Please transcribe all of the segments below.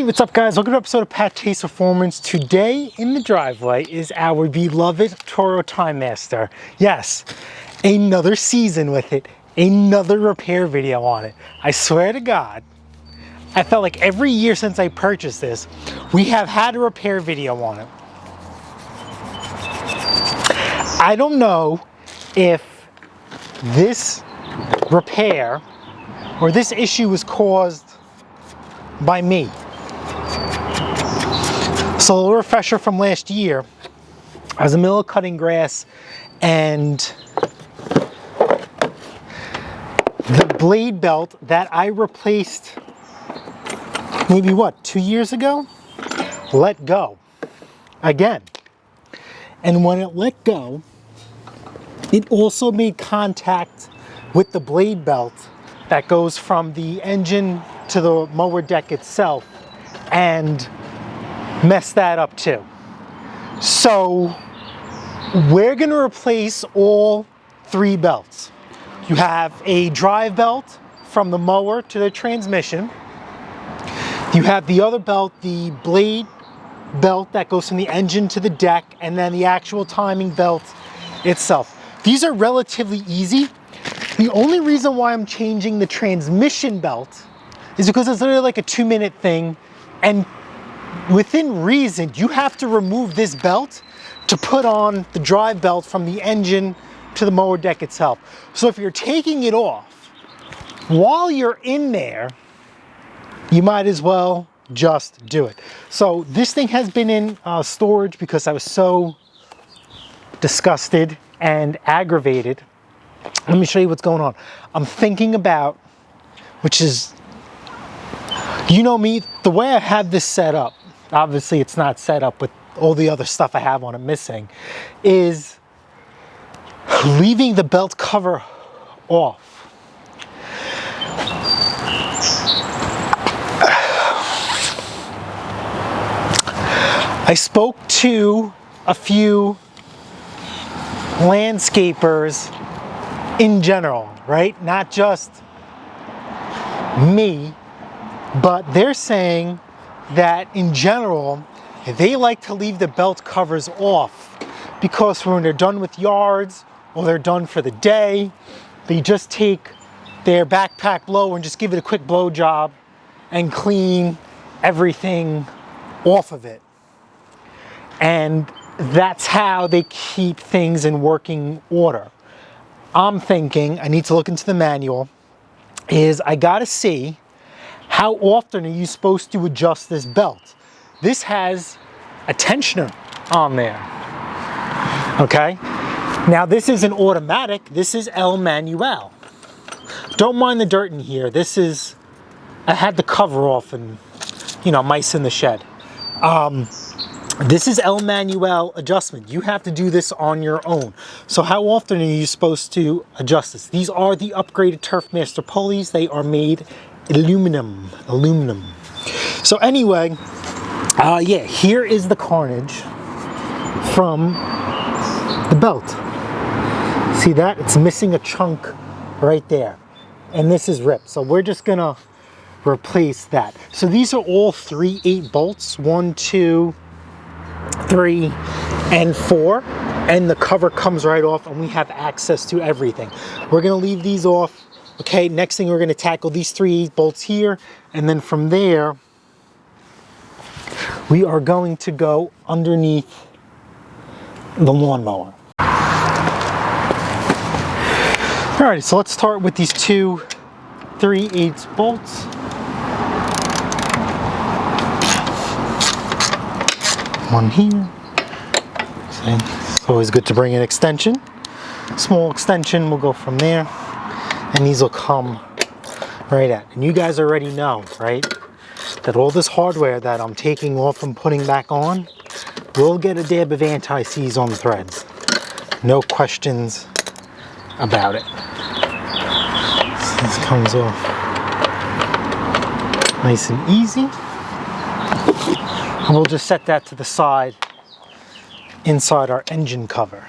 what's up guys? Welcome to an episode of Pattay's Performance. Today in the driveway is our beloved Toro Time Master. Yes, another season with it, another repair video on it. I swear to God, I felt like every year since I purchased this, we have had a repair video on it. I don't know if this repair or this issue was caused by me. So a little refresher from last year, I was in the middle of cutting grass and the blade belt that I replaced maybe 2 years ago, let go again. And when it let go, it also made contact with the blade belt that goes from the engine to the mower deck itself and messed that up too. So we're going to replace all 3 belts. You have a drive belt from the mower to the transmission. You have the other belt, the blade belt that goes from the engine to the deck, and then the actual timing belt itself. These are relatively easy. The only reason why I'm changing the transmission belt is because it's literally like a 2-minute thing, and within reason, you have to remove this belt to put on the drive belt from the engine to the mower deck itself. So if you're taking it off, while you're in there, you might as well just do it. So this thing has been in storage because I was so disgusted and aggravated. Let me show you what's going on. I'm thinking about, which is, you know me, the way I have this set up, obviously it's not set up with all the other stuff I have on it missing, is leaving the belt cover off. I spoke to a few landscapers in general, right? Not just me, but they're saying that in general, they like to leave the belt covers off because when they're done with yards or they're done for the day, they just take their backpack blower and just give it a quick blow job and clean everything off of it. And that's how they keep things in working order. I'm thinking, I need to look into the manual, is I gotta see how often are you supposed to adjust this belt. This has a tensioner on there, okay? Now this isn't automatic, this is El Manuel. Don't mind the dirt in here. This is, I had the cover off and, you know, mice in the shed. This is El Manuel adjustment. You have to do this on your own. So how often are you supposed to adjust this? These are the upgraded Turfmaster pulleys. They are made aluminum. So anyway, yeah, here is the carnage from the belt. See that? It's missing a chunk right there. And this is ripped. So we're just gonna replace that. So these are all 3 8 bolts. 1, 2, 3, and 4, and the cover comes right off and we have access to everything. We're going to leave these off. Okay, next thing we're going to tackle these 3 bolts here, and then from there we are going to go underneath the lawnmower. Alright, so let's start with these 2 3/8 bolts. One here. See, it's always good to bring an extension. Small extension will go from there, and these will come right at. And you guys already know, right, that all this hardware that I'm taking off and putting back on will get a dab of anti-seize on the threads. No questions about it. So this comes off nice and easy. And we'll just set that to the side inside our engine cover.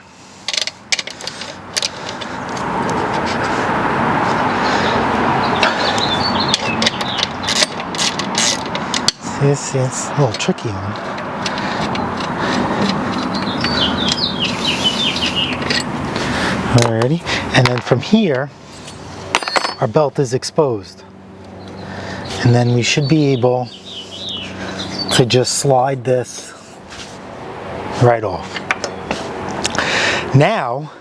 This is a little tricky one. Alrighty, and then from here, our belt is exposed. And then we should be able to just slide this right off. Now,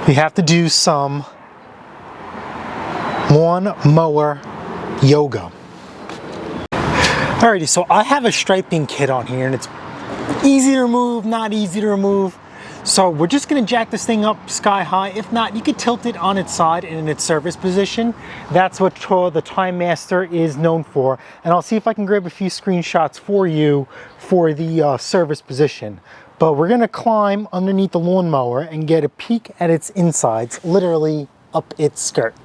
we have to do some lawn mower yoga. Alrighty, so I have a striping kit on here and it's easy to remove, not easy to remove. So we're just gonna jack this thing up sky high. If not, you could tilt it on its side and in its service position. That's what the Time Master is known for. And I'll see if I can grab a few screenshots for you for the service position. But we're gonna climb underneath the lawnmower and get a peek at its insides, literally up its skirt,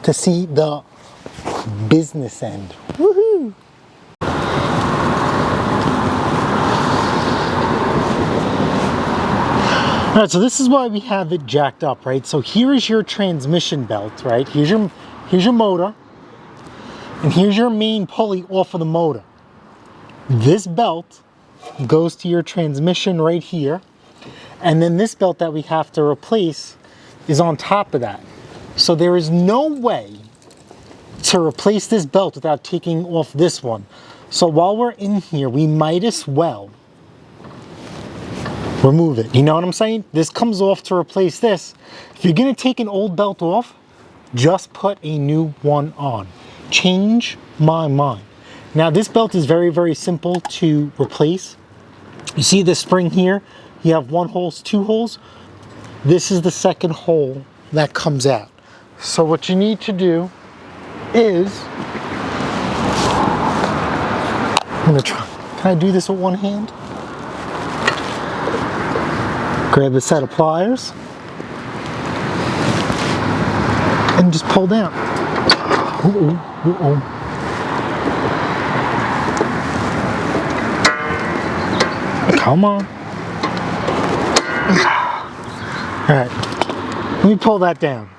to see the business end. Woohoo! All right, so this is why we have it jacked up, right? So here is your transmission belt, right? Here's your motor, and here's your main pulley off of the motor. This belt goes to your transmission right here, and then this belt that we have to replace is on top of that. So there is no way to replace this belt without taking off this one. So while we're in here, we might as well remove it. You know what I'm saying? This comes off to replace this. If you're gonna take an old belt off, just put a new one on. Change my mind. Now this belt is very, very simple to replace. You see the spring here? You have 1 hole, 2 holes. This is the second hole that comes out. So what you need to do is, I'm gonna try, can I do this with one hand? Grab a set of pliers and just pull down. Come on. All right, let me pull that down.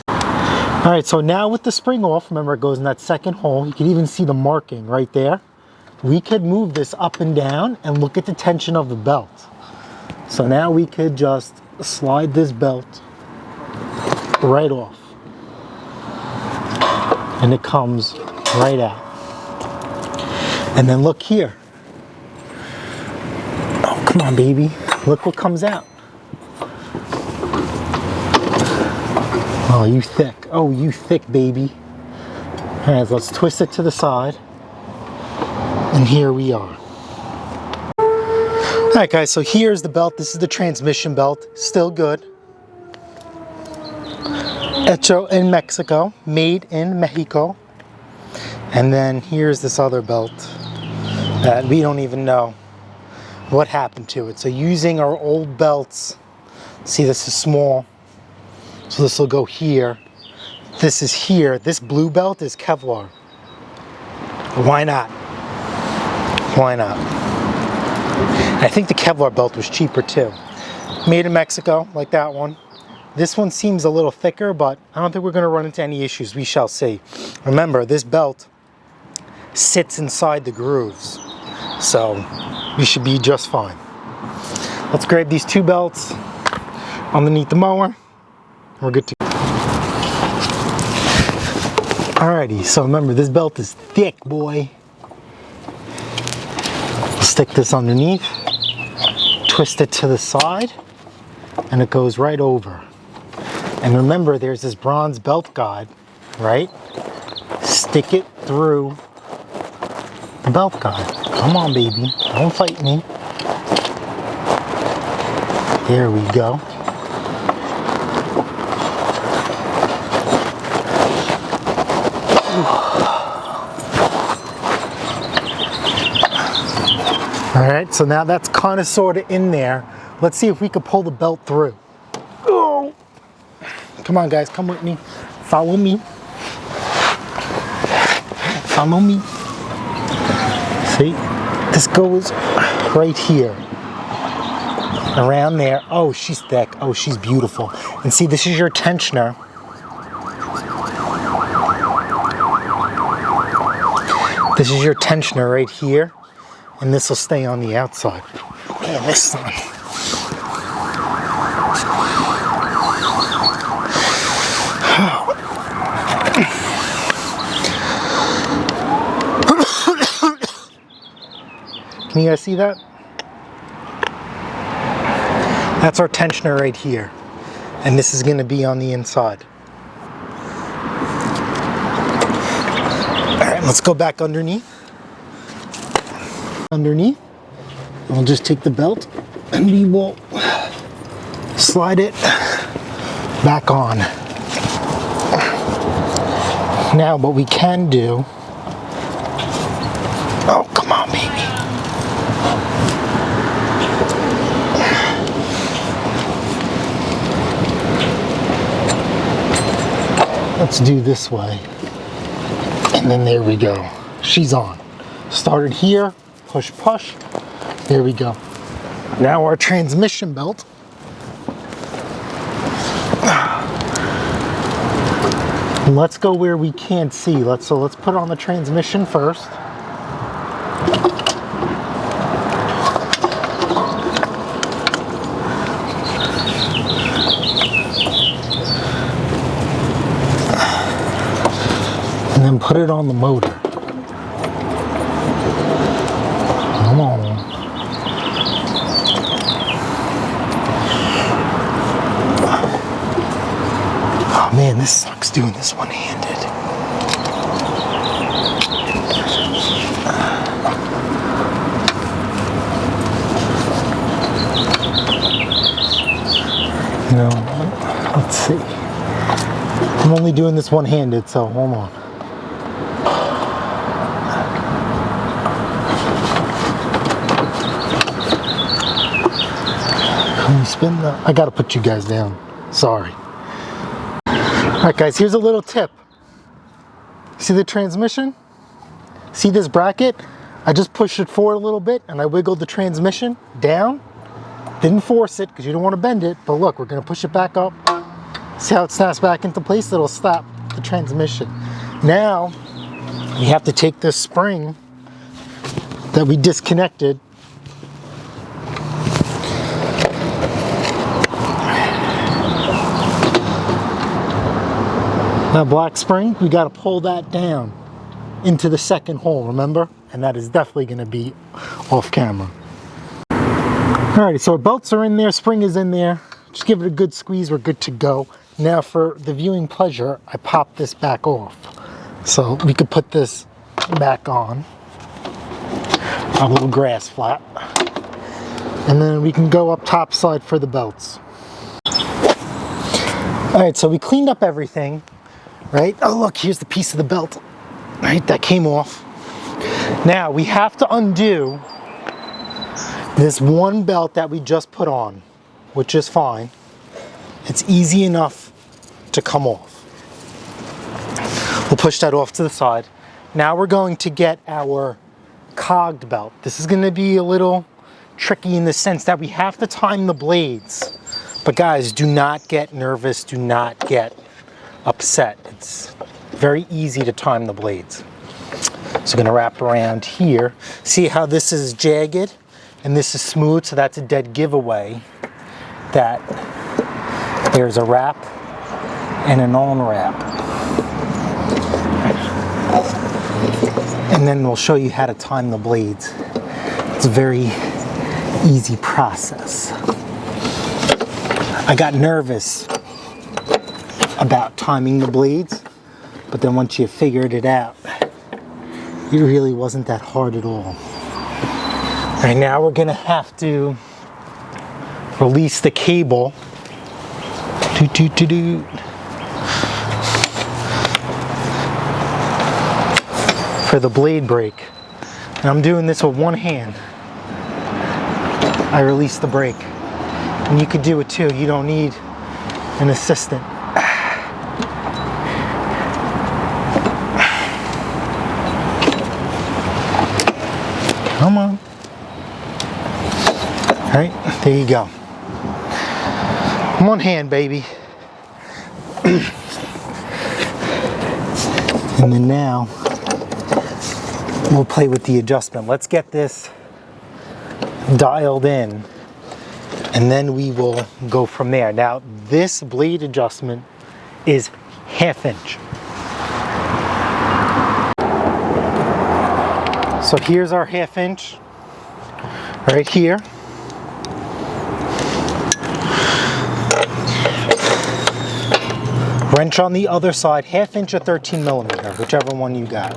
All right, so now with the spring off, remember it goes in that second hole. You can even see the marking right there. We could move this up and down and look at the tension of the belt. So now we could just slide this belt right off. And it comes right out. And then look here. Oh, come on, baby. Look what comes out. Oh, you thick. Oh, you thick, baby. All right, let's twist it to the side. And here we are. All right, guys, so here's the belt. This is the transmission belt. Still good. Hecho in Mexico, made in Mexico. And then here's this other belt that we don't even know what happened to it. So using our old belts, see this is small, so this will go here. This is here. This blue belt is Kevlar. Why not? Why not? I think the Kevlar belt was cheaper too. Made in Mexico, like that one. This one seems a little thicker, but I don't think we're gonna run into any issues. We shall see. Remember, this belt sits inside the grooves, so we should be just fine. Let's grab these 2 belts underneath the mower. We're good to go. Alrighty, so remember, this belt is thick, boy. Stick this underneath, twist it to the side, and it goes right over. And remember, there's this bronze belt guide, right? Stick it through the belt guide. Come on, baby, don't fight me. There we go. All right, so now that's kind of sort of in there. Let's see if we could pull the belt through. Oh. Come on, guys, come with me. Follow me. Follow me. See, this goes right here. Around there. Oh, she's thick. Oh, she's beautiful. And see, this is your tensioner. This is your tensioner right here, and this will stay on the outside. And this one. Can you guys see that? That's our tensioner right here. And this is going to be on the inside. Alright, let's go back underneath. Underneath. We'll just take the belt and we will slide it back on. Now what we can do, oh come on baby. Let's do this way. And then there we go. She's on. Started here, push, push. There we go. Now our transmission belt. Let's go where we can't see. Let's put on the transmission first. And then put it on the motor. Come on. Oh man, this sucks doing this one-handed. You know, let's see. I'm only doing this one-handed, so hold on. Can you spin the... I gotta put you guys down. Sorry. Alright guys, here's a little tip. See the transmission? See this bracket? I just pushed it forward a little bit and I wiggled the transmission down. Didn't force it because you don't want to bend it, but look, we're going to push it back up. See how it snaps back into place? It'll stop the transmission. Now, we have to take this spring that we disconnected . That black spring, we got to pull that down into the second hole, remember? And that is definitely going to be off camera. Alrighty, so our belts are in there, spring is in there. Just give it a good squeeze, we're good to go. Now for the viewing pleasure, I pop this back off. So we could put this back on. A little grass flat. And then we can go up top side for the belts. Alright, so we cleaned up everything. Right? Oh look, here's the piece of the belt, right, that came off. Now we have to undo this one belt that we just put on, which is fine. It's easy enough to come off. We'll push that off to the side. Now we're going to get our cogged belt. This is going to be a little tricky in the sense that we have to time the blades. But guys, do not get nervous, do not get upset. It's very easy to time the blades. So I'm going to wrap around here. See how this is jagged and this is smooth, so that's a dead giveaway that there's a wrap and a non-wrap. And then we'll show you how to time the blades. It's a very easy process. I got nervous about timing the blades, but then once you figured it out, it really wasn't that hard at all. Right now we're gonna have to release the cable for the blade brake. And I'm doing this with one hand. I release the brake. And you could do it too. You don't need an assistant. Come on. All right, there you go. One hand, baby. And then now, we'll play with the adjustment. Let's get this dialed in, and then we will go from there. Now, this blade adjustment is 1/2 inch. So here's our 1/2 inch right here. Wrench on the other side, 1/2 inch or 13 millimeter, whichever one you got.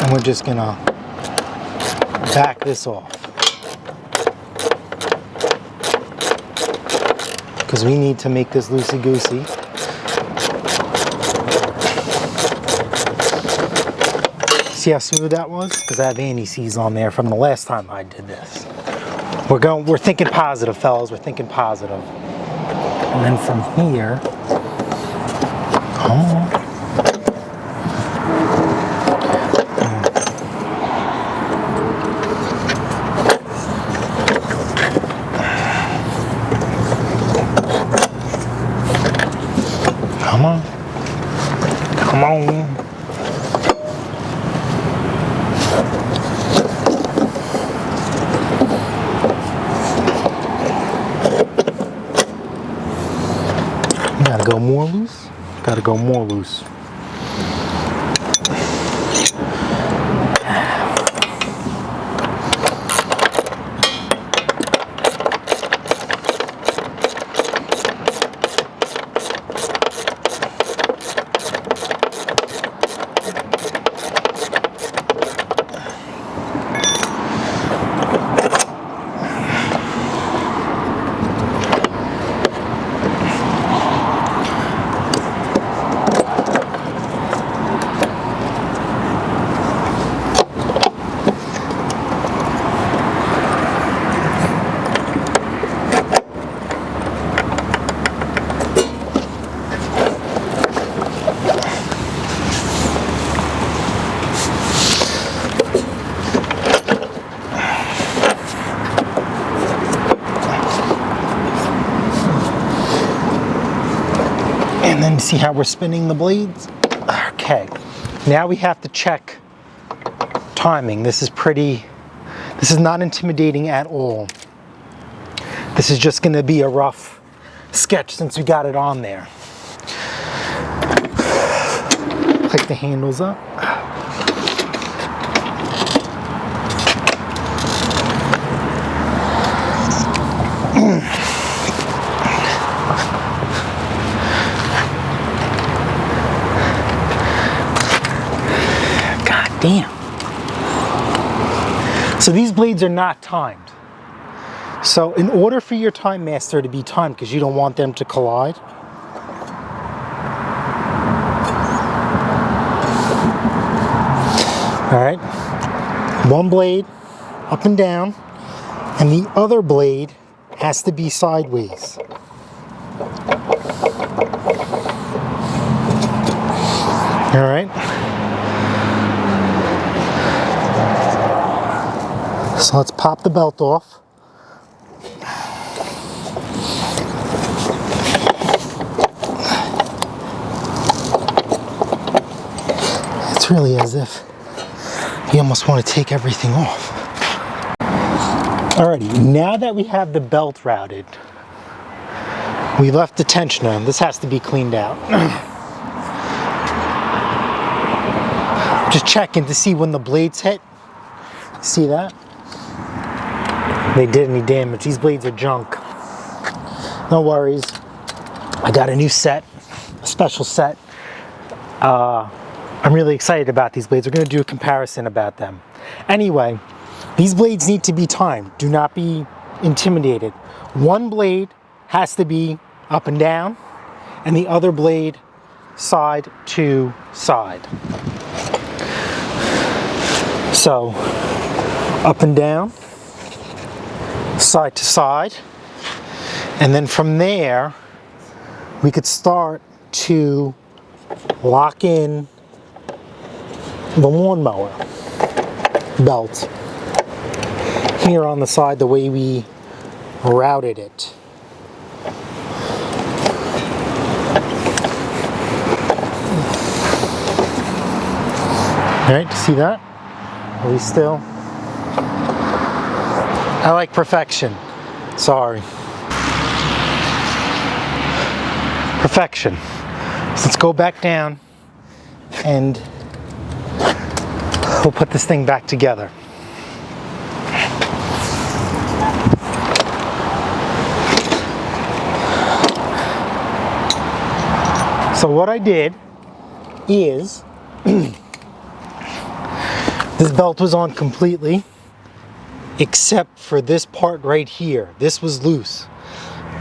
And we're just gonna back this off, because we need to make this loosey-goosey. See how smooth that was? Because I have anti-seize on there from the last time I did this. We're thinking positive, fellas. We're thinking positive. And then from here, come on, come on. Gotta go more loose. Gotta go more loose. And then see how we're spinning the blades? Okay, now we have to check timing. This is not intimidating at all. This is just gonna be a rough sketch since we got it on there. Click the handles up. Damn. So these blades are not timed. So in order for your Time Master to be timed, because you don't want them to collide, all right, one blade up and down, and the other blade has to be sideways. All right. So let's pop the belt off. It's really as if you almost want to take everything off. Alrighty, now that we have the belt routed, we left the tensioner, and this has to be cleaned out. Just checking to see when the blades hit. See that? They did any damage. These blades are junk. No worries. I got a new set, a special set. I'm really excited about these blades. We're going to do a comparison about them. Anyway, these blades need to be timed. Do not be intimidated. One blade has to be up and down, and the other blade side to side. So, up and down, side to side, and then from there we could start to lock in the lawnmower belt here on the side the way we routed it. All right, see that? Are we still? I like perfection. Sorry. Perfection. So let's go back down and we'll put this thing back together. So what I did is this belt was on completely except for this part right here. This was loose.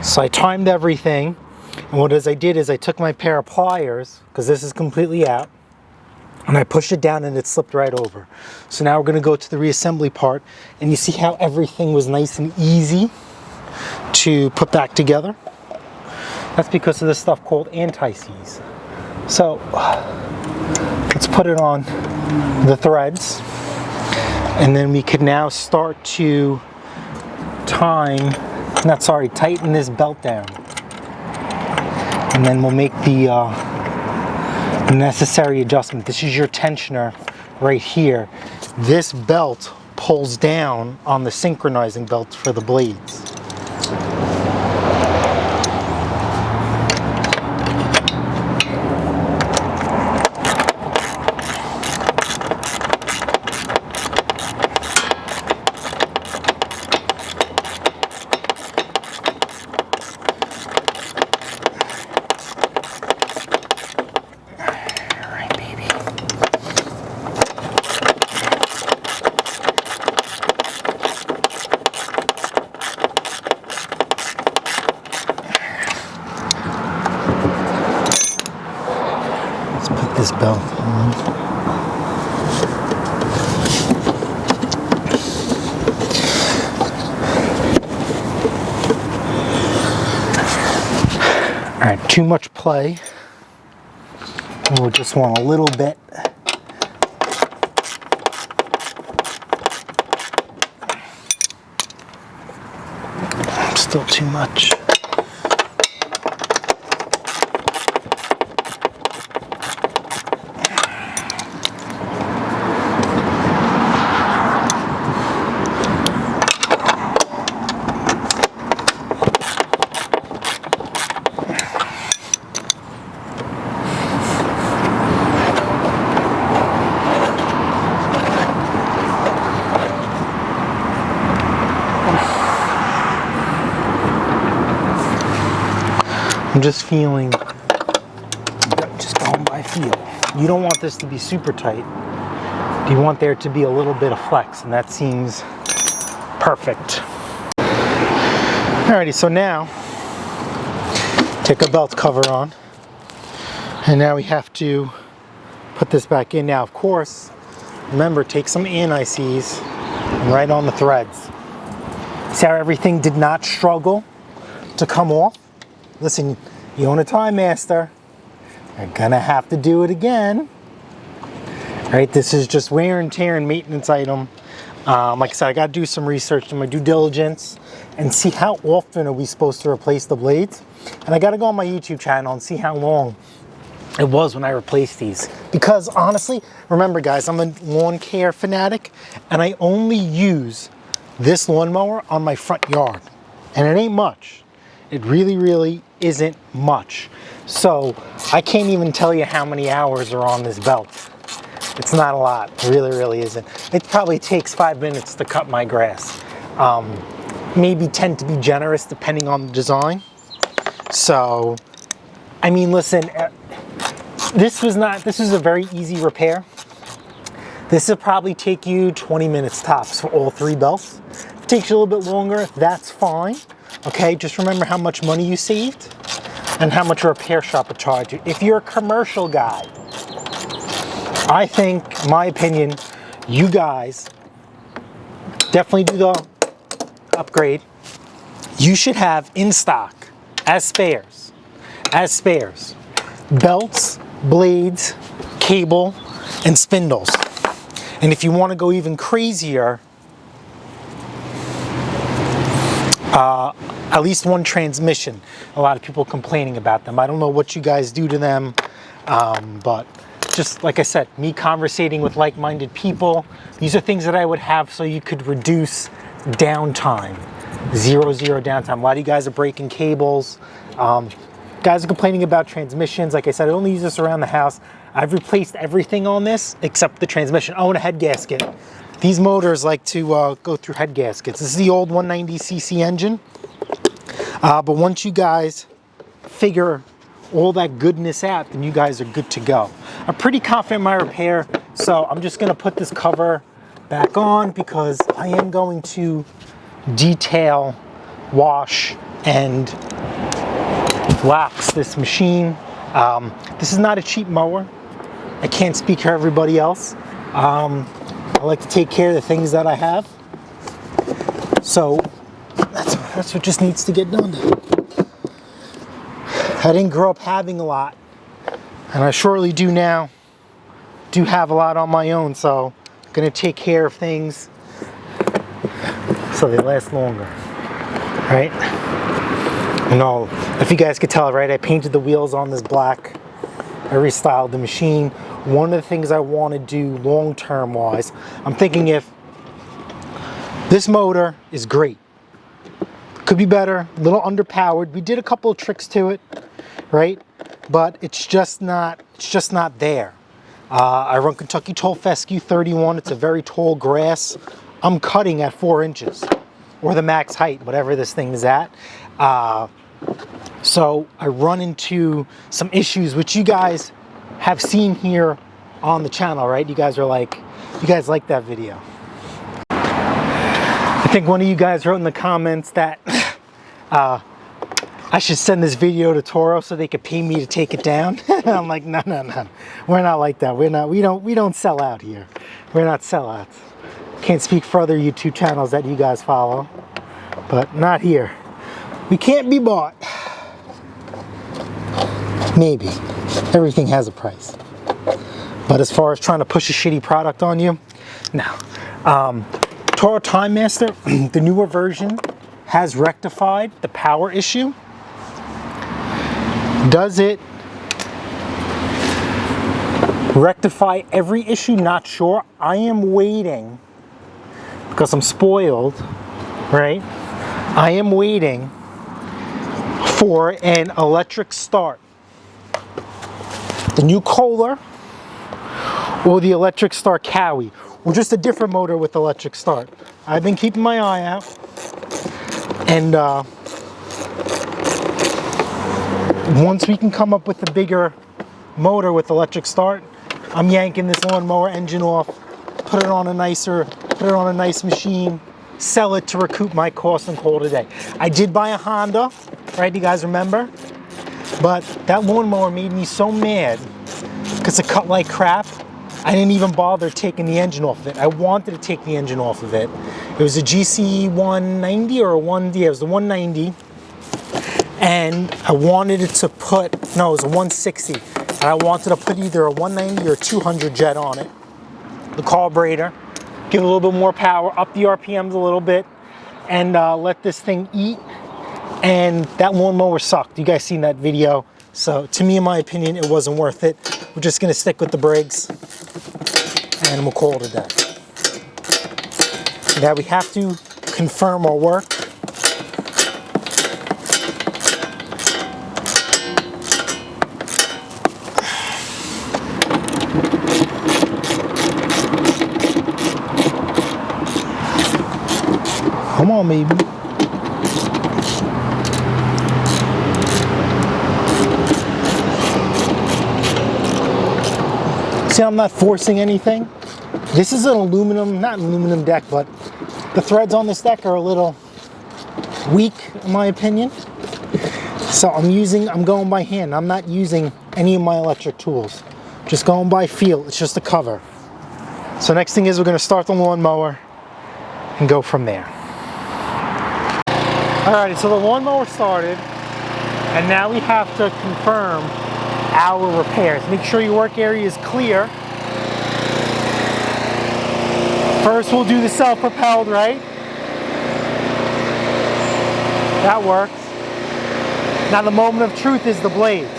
So I timed everything, and what I did is I took my pair of pliers, because this is completely out, and I pushed it down and it slipped right over. So now we're going to go to the reassembly part, and you see how everything was nice and easy to put back together? That's because of this stuff called anti-seize. So let's put it on the threads, and then we can now start to tighten this belt down. And then we'll make the necessary adjustment. This is your tensioner right here. This belt pulls down on the synchronizing belt for the blades. This belt on. All right, too much play. We'll just want a little bit. Still too much. I'm just feeling, just going by feel. You don't want this to be super tight. You want there to be a little bit of flex, and that seems perfect. Alrighty, so now, take a belt cover on, and now we have to put this back in. Now, of course, remember, take some anti-seize and right on the threads. See how everything did not struggle to come off? Listen, you own a Time Master, you're gonna have to do it again. Right, this is just wear and tear and maintenance item. Like I said, I gotta do some research, do my due diligence, and see how often are we supposed to replace the blades. And I gotta go on my YouTube channel and see how long it was when I replaced these. Because honestly, remember guys, I'm a lawn care fanatic, and I only use this lawnmower on my front yard. And it ain't much. It really, really isn't much. So I can't even tell you how many hours are on this belt. It's not a lot, it really, really isn't. It probably takes 5 minutes to cut my grass. Maybe 10 to be generous, depending on the design. So, I mean, listen, this was a very easy repair. This will probably take you 20 minutes tops for all 3 belts. If it takes you a little bit longer, that's fine. Okay, just remember how much money you saved and how much a repair shop would charge you. If you're a commercial guy, I think, my opinion, you guys definitely do the upgrade. You should have in stock, as spares, belts, blades, cable, and spindles. And if you want to go even crazier, at least one transmission. A lot of people complaining about them. I don't know what you guys do to them, but just, like I said, me conversating with like-minded people. These are things that I would have so you could reduce downtime. Zero downtime. A lot of you guys are breaking cables. Guys are complaining about transmissions. Like I said, I only use this around the house. I've replaced everything on this except the transmission. Oh, and a head gasket. These motors like to go through head gaskets. This is the old 190cc engine. But once you guys figure all that goodness out, then you guys are good to go. I'm pretty confident in my repair, so I'm just gonna put this cover back on because I am going to detail, wash, and wax this machine. This is not a cheap mower. I can't speak for everybody else. I like to take care of the things that I have. So that's what just needs to get done. I didn't grow up having a lot, and I surely do now. Do have a lot on my own, so I'm gonna take care of things so they last longer, right? And all, if you guys could tell, right, I painted the wheels on this black. I restyled the machine. One of the things I want to do long-term wise, I'm thinking if this motor is great, could be better, a little underpowered. We did a couple of tricks to it, right? But it's just not there. I run Kentucky Tall Fescue 31. It's a very tall grass. I'm cutting at 4 inches, or the max height, whatever this thing is at. So I run into some issues which you guys have seen here on the channel, right? You guys like that video. I think one of you guys wrote in the comments that I should send this video to Toro so they could pay me to take it down. I'm like, no. We're not like that. We don't sell out here. We're not sellouts. Can't speak for other YouTube channels that you guys follow, but not here. We can't be bought. Maybe. Everything has a price. But as far as trying to push a shitty product on you, no. Toro Time Master, the newer version, has rectified the power issue. Does it rectify every issue? Not sure. I am waiting, because I'm spoiled, right? I am waiting for an electric start. The new Kohler or the electric start Cowie, or just a different motor with electric start. I've been keeping my eye out, and once we can come up with a bigger motor with electric start, I'm yanking this lawnmower engine off, put it on a nice machine, sell it to recoup my cost and call it a day. I did buy a Honda, right? You guys remember? But that lawnmower made me so mad because it cut like crap. I didn't even bother taking the engine off of it. I wanted to take the engine off of it. It was a GC 190 or a 1D. It was the 190. And I wanted it to put, no, it was a 160. And I wanted to put either a 190 or 200 jet on it. The carburetor, give it a little bit more power, up the RPMs a little bit, and let this thing eat. And that lawnmower sucked. You guys seen that video. So to me, in my opinion, it wasn't worth it. We're just gonna stick with the Briggs and we'll call it a day. Now we have to confirm our work. Come on, baby. See, I'm not forcing anything. This is an aluminum, not an aluminum deck, but the threads on this deck are a little weak, in my opinion. So I'm going by hand. I'm not using any of my electric tools. Just going by feel. It's just a cover. So next thing is we're gonna start the lawnmower and go from there. Alrighty, so the lawnmower started, and now we have to confirm our repairs. Make sure your work area is clear. First we'll do the self-propelled, right? That works. Now the moment of truth is the blades.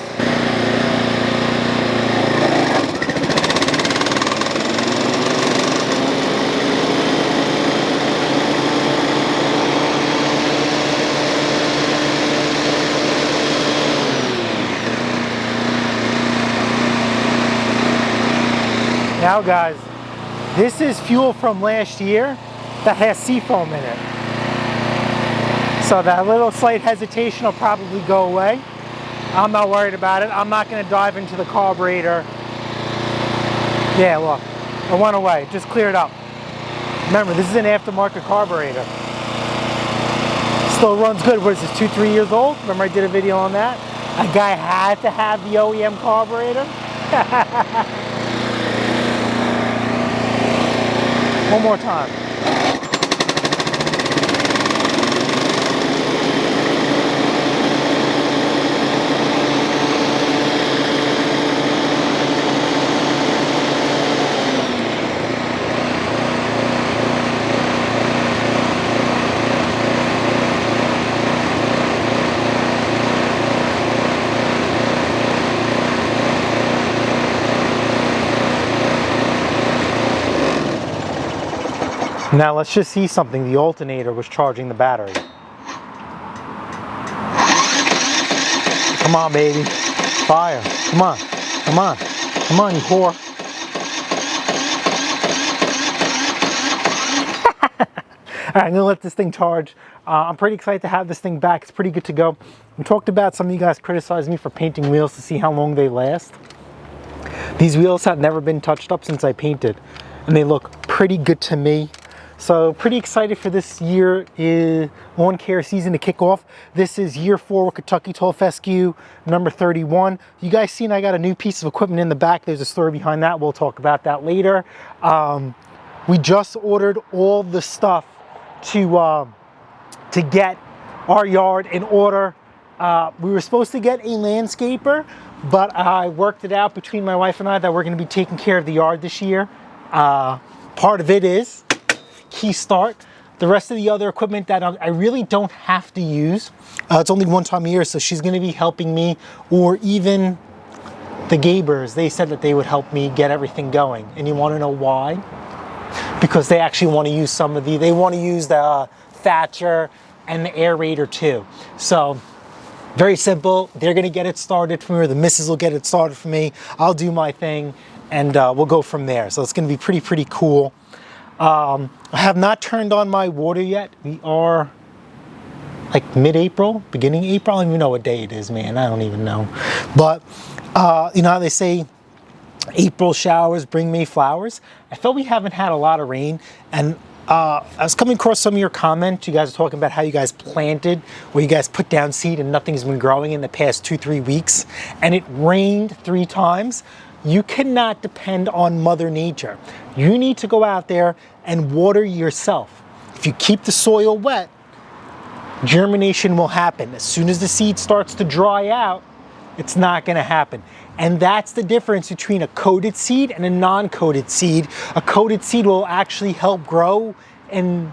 Now guys, this is fuel from last year that has seafoam in it. So that little slight hesitation will probably go away. I'm not worried about it. I'm not going to dive into the carburetor. Yeah, look, it went away. Just cleared up. Remember, this is an aftermarket carburetor. Still runs good. What is this, 2-3 years old? Remember I did a video on that? A guy had to have the OEM carburetor. One more time. Now let's just see something. The alternator was charging the battery. Come on, baby. Fire. Come on. Come on. Come on, you whore. All right, I'm gonna let this thing charge. I'm pretty excited to have this thing back. It's pretty good to go. We talked about, some of you guys criticized me for painting wheels to see how long they last. These wheels have never been touched up since I painted, and they look pretty good to me. So pretty excited for this year lawn care season to kick off. This is year 4 with Kentucky Tall Fescue number 31. You guys seen I got a new piece of equipment in the back. There's a story behind that. We'll talk about that later. We just ordered all the stuff to get our yard in order. We were supposed to get a landscaper, but I worked it out between my wife and I that we're going to be taking care of the yard this year. Part of it is key start. The rest of the other equipment that I really don't have to use. It's only one time a year, so she's going to be helping me, or even the BAER'S. They said that they would help me get everything going. And you want to know why? Because they actually want to use they want to use the Thatcher and the aerator too. So very simple. They're going to get it started for me, or the missus will get it started for me. I'll do my thing, and we'll go from there. So it's going to be pretty cool. I have not turned on my water yet. We are like mid-April, beginning April. I don't even know what day it is, man. I don't even know. But you know how they say April showers bring May flowers? I felt we haven't had a lot of rain, and I was coming across some of your comments. You guys are talking about how you guys planted, or you guys put down seed and nothing's been growing in the past 2-3 weeks, and it rained 3 times. You cannot depend on Mother Nature. You need to go out there and water yourself. If you keep the soil wet, germination will happen. As soon as the seed starts to dry out, it's not going to happen. And that's the difference between a coated seed and a non-coated seed. A coated seed will actually help grow in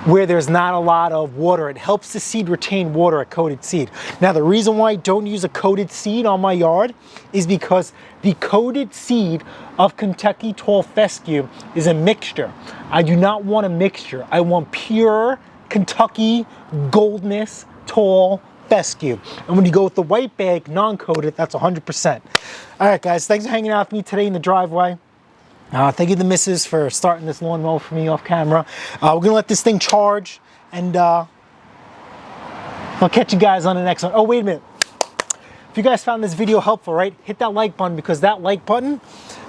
where there's not a lot of water. It helps the seed retain water, a coated seed. Now, the reason why I don't use a coated seed on my yard is because the coated seed of Kentucky Tall Fescue is a mixture. I do not want a mixture. I want pure Kentucky Goldness Tall Fescue. And when you go with the white bag, non-coated, that's 100%. All right, guys, thanks for hanging out with me today in the driveway. Thank you to the missus for starting this lawnmower for me off camera. We're gonna let this thing charge, and I'll catch you guys on the next one. Oh, wait a minute. If you guys found this video helpful, right, hit that like button, because that like button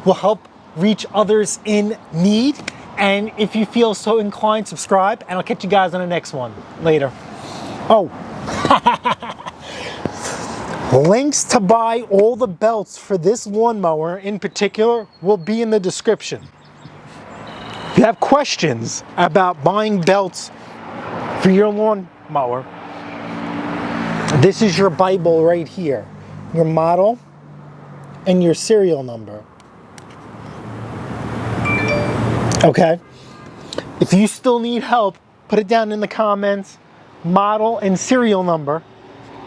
will help reach others in need. And if you feel so inclined, subscribe, and I'll catch you guys on the next one. Later. Oh. Links to buy all the belts for this lawnmower in particular will be in the description. If you have questions about buying belts for your lawnmower, this is your Bible right here. Your model and your serial number. Okay? If you still need help, put it down in the comments, model and serial number,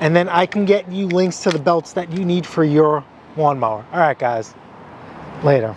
and then I can get you links to the belts that you need for your lawnmower. All right, guys. Later.